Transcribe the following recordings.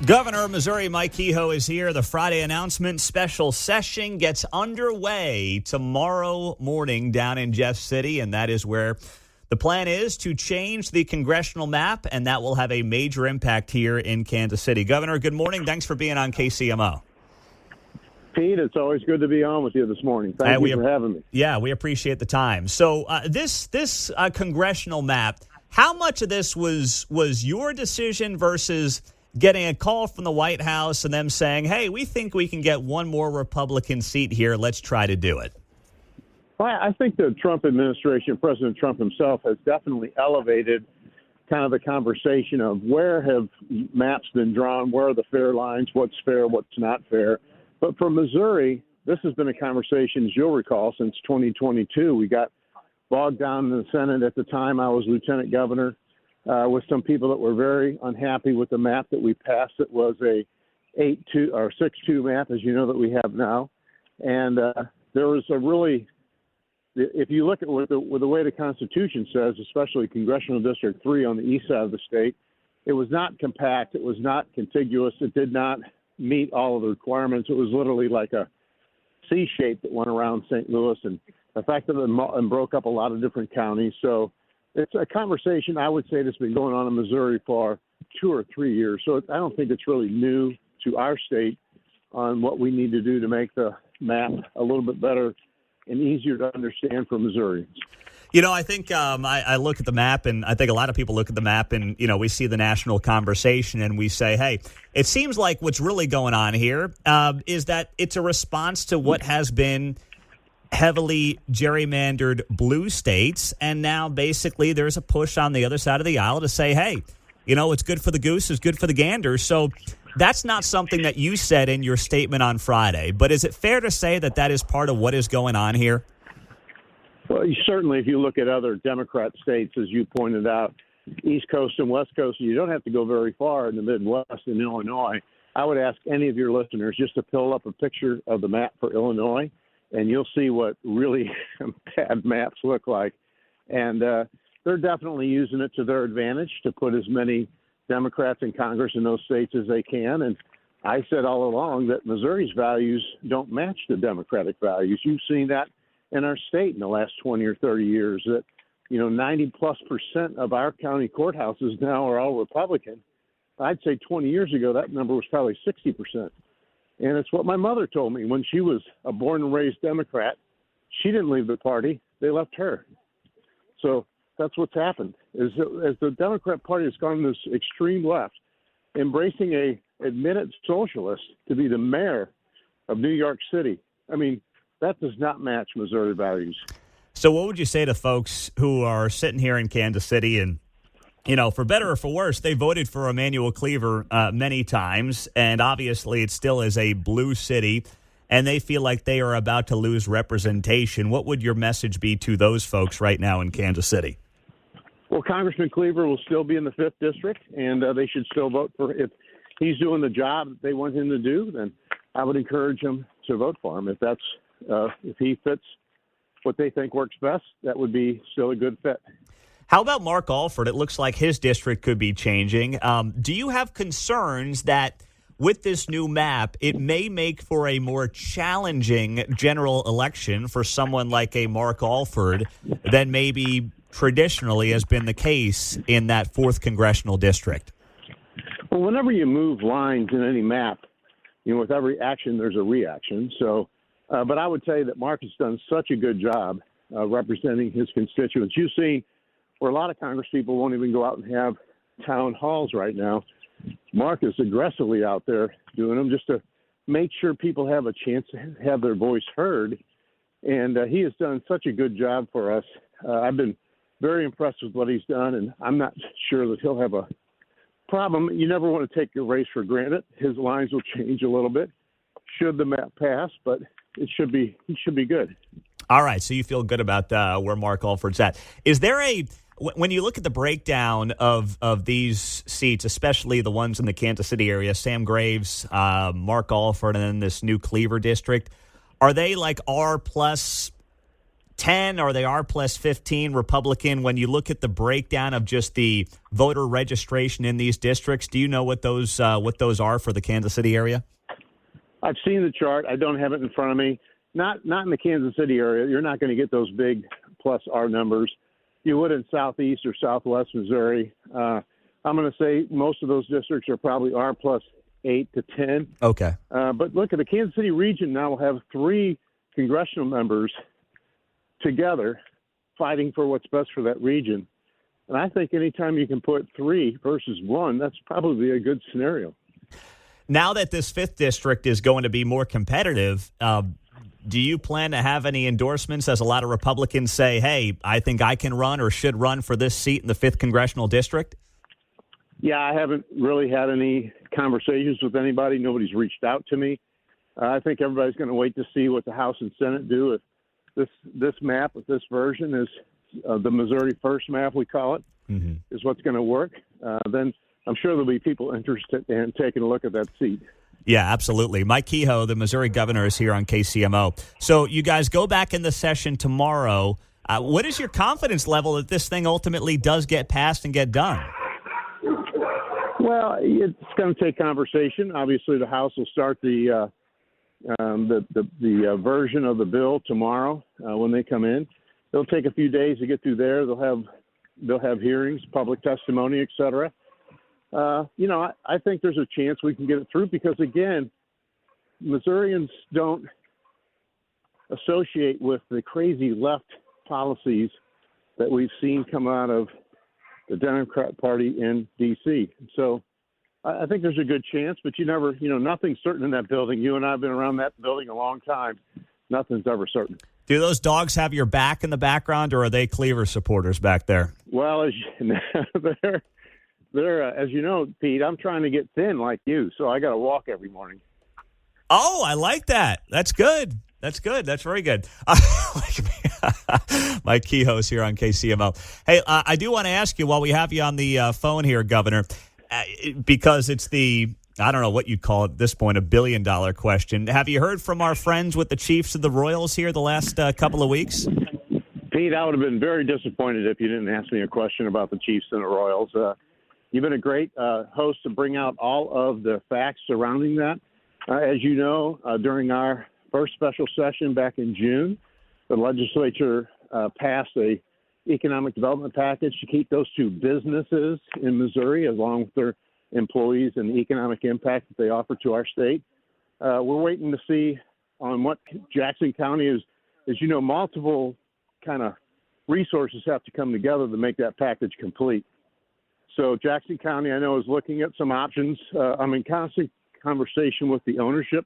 Governor of Missouri Mike Kehoe is here. The Friday announcement special session gets underway tomorrow morning down in Jeff City, and that is where the plan is to change the congressional map, and that will have a major impact here in Kansas City. Governor, good morning. Thanks for being on KCMO. Pete, it's always good to be on with you this morning. Thank you for having me. Yeah, we appreciate the time. So this congressional map, how much of this was your decision versus getting a call from the White House and them saying, hey, we think we can get one more Republican seat here. Let's try to do it? Well, I think the Trump administration, President Trump himself, has definitely elevated kind of the conversation of where have maps been drawn, where are the fair lines, what's fair, what's not fair. But for Missouri, this has been a conversation, as you'll recall, since 2022. We got bogged down in the Senate at the time. I was lieutenant governor. With some people that were very unhappy with the map that we passed. It was a 8-2 or 6-2 map, as you know, that we have now. And there was a really, if you look at with the way the Constitution says, especially Congressional District 3 on the east side of the state, it was not compact. It was not contiguous. It did not meet all of the requirements. It was literally like a C shape that went around St. Louis and affected and broke up a lot of different counties. So it's a conversation, I would say, that's been going on in Missouri for 2 or 3 years. So I don't think it's really new to our state on what we need to do to make the map a little bit better and easier to understand for Missourians. You know, I think I look at the map, and I think a lot of people look at the map, and, you know, we see the national conversation, and we say, hey, it seems like what's really going on here is that it's a response to what has been heavily gerrymandered blue states, and now basically there's a push on the other side of the aisle to say, hey, you know, it's good for the goose, it's good for the gander. So that's not something that you said in your statement on Friday, but is it fair to say that that is part of what is going on here? Well, certainly if you look at other Democrat states, as you pointed out, East Coast and West Coast, you don't have to go very far in the Midwest in Illinois. I would ask any of your listeners just to pull up a picture of the map for Illinois, and you'll see what really bad maps look like. And they're definitely using it to their advantage to put as many Democrats in Congress in those states as they can. And I said all along that Missouri's values don't match the Democratic values. You've seen that in our state in the last 20 or 30 years, that, you know, 90+% of our county courthouses now are all Republican. I'd say 20 years ago, that number was probably 60%. And it's what my mother told me when she was a born and raised Democrat. She didn't leave the party. They left her. So that's what's happened. As the Democrat Party has gone this extreme left, embracing a admitted socialist to be the mayor of New York City. I mean, that does not match Missouri values. So what would you say to folks who are sitting here in Kansas City and, you know, for better or for worse, they voted for Emanuel Cleaver many times, and obviously it still is a blue city, and they feel like they are about to lose representation. What would your message be to those folks right now in Kansas City? Well, Congressman Cleaver will still be in the 5th District, and they should still vote for him. If he's doing the job that they want him to do, then I would encourage him to vote for him. If he fits what they think works best, that would be still a good fit. How about Mark Alford? It looks like his district could be changing. Do you have concerns that with this new map, it may make for a more challenging general election for someone like a Mark Alford than maybe traditionally has been the case in that 4th congressional district? Well, whenever you move lines in any map, you know, with every action, there's a reaction. So, but I would say that Mark has done such a good job representing his constituents. You see where a lot of Congress people won't even go out and have town halls right now. Mark is aggressively out there doing them just to make sure people have a chance to have their voice heard. And he has done such a good job for us. I've been very impressed with what he's done, and I'm not sure that he'll have a problem. You never want to take your race for granted. His lines will change a little bit should the map pass, but he should be good. All right, so you feel good about where Mark Alford's at. Is there when you look at the breakdown of these seats, especially the ones in the Kansas City area, Sam Graves, Mark Alford, and then this new Cleaver district, are they like R plus 10 or they are plus 15 Republican. When you look at the breakdown of just the voter registration in these districts, do you know what those are for the Kansas City area? I've seen the chart. I don't have it in front of me. Not in the Kansas City area. You're not going to get those big plus R numbers. You would in southeast or southwest Missouri. I'm going to say most of those districts are probably R plus 8 to 10. Okay. But look, at the Kansas City region now will have 3 congressional members together fighting for what's best for that region. And I think anytime you can put 3 versus 1, that's probably a good scenario. Now that this 5th district is going to be more competitive, do you plan to have any endorsements as a lot of Republicans say, hey, I think I can run or should run for this seat in the 5th congressional district? Yeah, I haven't really had any conversations with anybody. Nobody's reached out to me. I think everybody's going to wait to see what the House and Senate do. If this map, with this version, is the Missouri First map, we call it, is what's going to work, then I'm sure there'll be people interested in taking a look at that seat. Yeah, absolutely. Mike Kehoe, the Missouri governor, is here on KCMO. So you guys go back in the session tomorrow. What is your confidence level that this thing ultimately does get passed and get done? Well, it's going to take conversation. Obviously, the House will start the version of the bill tomorrow when they come in. It'll take a few days to get through there. They'll have hearings, public testimony, et cetera. I think there's a chance we can get it through because, again, Missourians don't associate with the crazy left policies that we've seen come out of the Democrat Party in D.C. So I think there's a good chance, but nothing's certain in that building. You and I have been around that building a long time. Nothing's ever certain. Do those dogs have your back in the background, or are they Cleaver supporters back there? Well, they're as you know, Pete, I'm trying to get thin like you, so I got to walk every morning. Oh, I like that. That's good. That's good. That's very good. Mike Kehoe's here on KCMO. Hey, I do want to ask you while we have you on the phone here, Governor, because it's I don't know what you'd call it at this point, $1 billion question. Have you heard from our friends with the Chiefs of the Royals here the last couple of weeks? Pete, I would have been very disappointed if you didn't ask me a question about the Chiefs and the Royals. You've been a great host to bring out all of the facts surrounding that. As you know, during our first special session back in June, the legislature passed a economic development package to keep those 2 businesses in Missouri along with their employees and the economic impact that they offer to our state. We're waiting to see on what Jackson County is. As you know, multiple kind of resources have to come together to make that package complete. So Jackson County, I know, is looking at some options. I'm in constant conversation with the ownership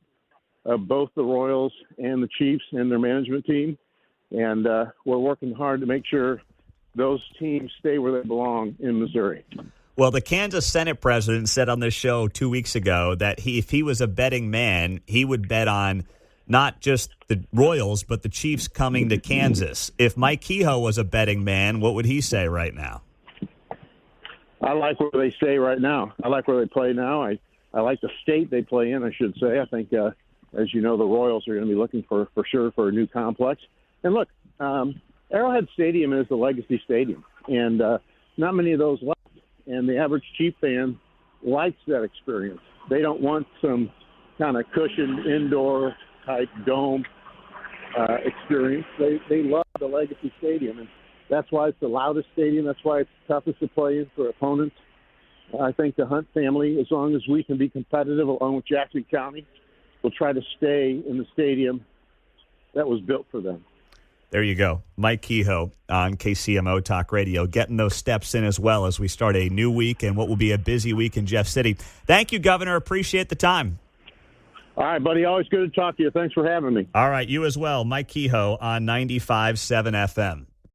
of both the Royals and the Chiefs and their management team. And we're working hard to make sure those teams stay where they belong in Missouri. Well, the Kansas Senate president said on this show 2 weeks ago that if he was a betting man, he would bet on not just the Royals, but the Chiefs coming to Kansas. If Mike Kehoe was a betting man, what would he say right now? I like where they stay right now. I like where they play now. I like the state they play in, I should say. I think, as you know, the Royals are going to be looking for sure for a new complex. And look, Arrowhead Stadium is the legacy stadium, and not many of those left. And the average Chief fan likes that experience. They don't want some kind of cushioned indoor type dome experience. They love the legacy stadium, and that's why it's the loudest stadium. That's why it's the toughest to play in for opponents. I think the Hunt family, as long as we can be competitive along with Jackson County, will try to stay in the stadium that was built for them. There you go. Mike Kehoe on KCMO Talk Radio, getting those steps in as well as we start a new week and what will be a busy week in Jeff City. Thank you, Governor. Appreciate the time. All right, buddy. Always good to talk to you. Thanks for having me. All right, you as well. Mike Kehoe on 95.7 FM.